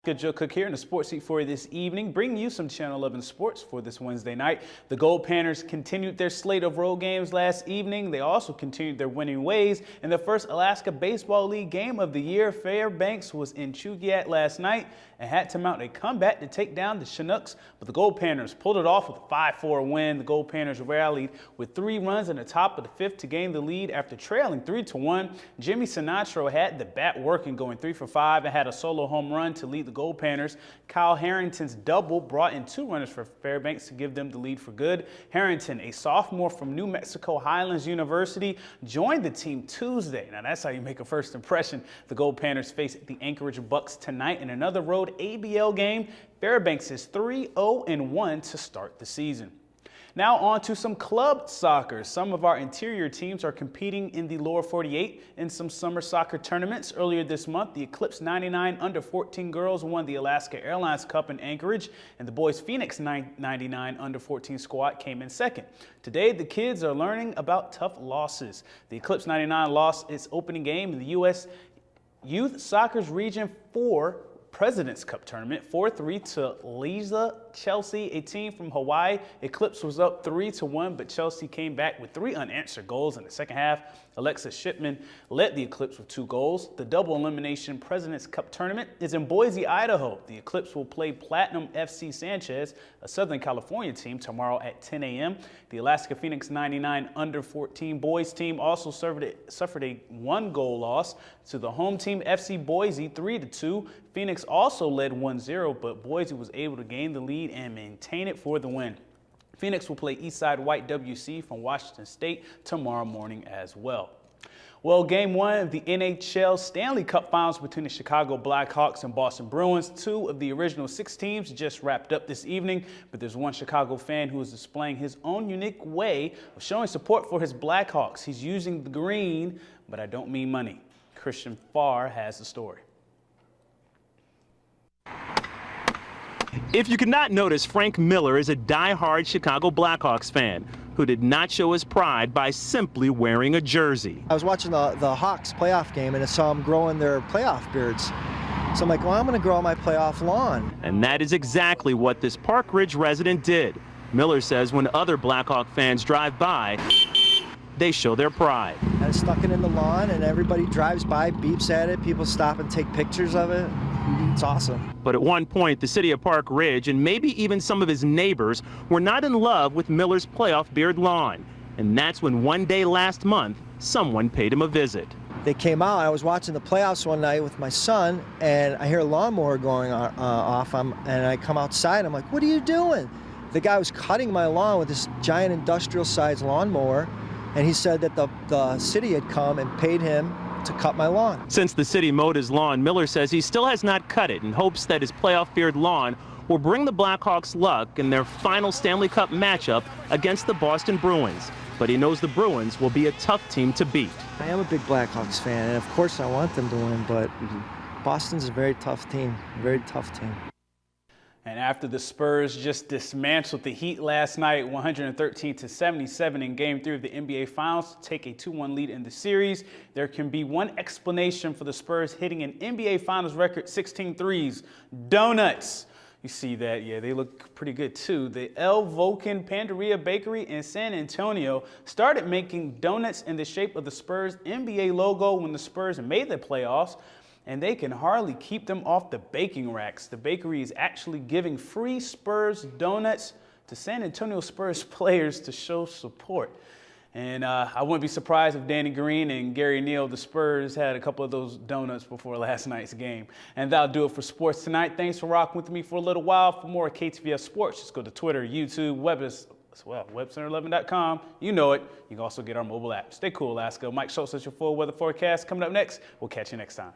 Joe Cook here in the Sports Seat for you this evening, bringing you some Channel 11 sports for this Wednesday night. The Gold Panthers continued their slate of road games last evening. They also continued their winning ways in the first Alaska Baseball League game of the year. Fairbanks was in Chugiak last night and had to mount a comeback to take down the Chinooks, but the Gold Panthers pulled it off with a 5-4 win. The Gold Panthers rallied with 3 runs in the top of the 5th to gain the lead after trailing 3-1. Jimmy Sinatro had the bat working, going 3 for 5 and had a solo home run to lead the Gold Panthers. Kyle Harrington's double brought in 2 runners for Fairbanks to give them the lead for good. Harrington, a sophomore from New Mexico Highlands University, joined the team Tuesday. Now that's how you make a first impression. The Gold Panthers face the Anchorage Bucks tonight in another road ABL game. Fairbanks is 3-0-1 to start the season. Now on to some club soccer. Some of our interior teams are competing in the lower 48 in some summer soccer tournaments. Earlier this month, the Eclipse 99 under-14 girls won the Alaska Airlines Cup in Anchorage, and the boys Phoenix 99 under-14 squad came in second. Today, the kids are learning about tough losses. The Eclipse 99 lost its opening game in the U.S. Youth Soccer's Region 4 President's Cup tournament 4-3 to Liza Chelsea, a team from Hawaii. Eclipse was up 3-1, but Chelsea came back with 3 unanswered goals in the second half. Alexis Shipman led the Eclipse with 2 goals. The double elimination President's Cup tournament is in Boise, Idaho. The Eclipse will play Platinum FC Sanchez, a Southern California team, tomorrow at 10 a.m. The Alaska Phoenix 99 under-14 boys team also suffered a 1-goal loss to the home team FC Boise 3-2. Phoenix also led 1-0, but Boise was able to gain the lead and maintain it for the win. Phoenix will play Eastside White WC from Washington State tomorrow morning as well. Well, Game 1 of the NHL Stanley Cup Finals between the Chicago Blackhawks and Boston Bruins, 2 of the original 6 teams just wrapped up this evening, but there's one Chicago fan who is displaying his own unique way of showing support for his Blackhawks. He's using the green, but I don't mean money. Christian Farr has the story. If you could not notice, Frank Miller is a die-hard Chicago Blackhawks fan who did not show his pride by simply wearing a jersey. I was watching the Hawks playoff game and I saw them growing their playoff beards. So I'm like, well, I'm going to grow my playoff lawn. And that is exactly what this Park Ridge resident did. Miller says when other Blackhawk fans drive by, they show their pride. I stuck it in the lawn and everybody drives by, beeps at it, people stop and take pictures of it. It's awesome. But at one point, the city of Park Ridge and maybe even some of his neighbors were not in love with Miller's playoff beard lawn. And that's when one day last month, someone paid him a visit. They came out. I was watching the playoffs one night with my son, and I hear a lawnmower going off, and I come outside. I'm like, what are you doing? The guy was cutting my lawn with this giant industrial-sized lawnmower, and he said that the city had come and paid him to cut my lawn. Since the city mowed his lawn, Miller says he still has not cut it and hopes that his playoff beard lawn will bring the Blackhawks luck in their final Stanley Cup matchup against the Boston Bruins. But he knows the Bruins will be a tough team to beat. I am a big Blackhawks fan, and of course I want them to win, but Boston's a very tough team, very tough team. And after the Spurs just dismantled the Heat last night, 113-77 in Game 3 of the NBA Finals to take a 2-1 lead in the series, there can be one explanation for the Spurs hitting an NBA Finals record 16 threes. Donuts. You see that? Yeah, they look pretty good too. The El Volcan Panderia Bakery in San Antonio started making donuts in the shape of the Spurs NBA logo when the Spurs made the playoffs, and they can hardly keep them off the baking racks. The bakery is actually giving free Spurs donuts to San Antonio Spurs players to show support. And I wouldn't be surprised if Danny Green and Gary Neal, the Spurs, had a couple of those donuts before last night's game. And that'll do it for sports tonight. Thanks for rocking with me for a little while. For more KTVS Sports, just go to Twitter, YouTube, webcenter11.com. You know it. You can also get our mobile app. Stay cool, Alaska. Mike Schultz is your full weather forecast. Coming up next, we'll catch you next time.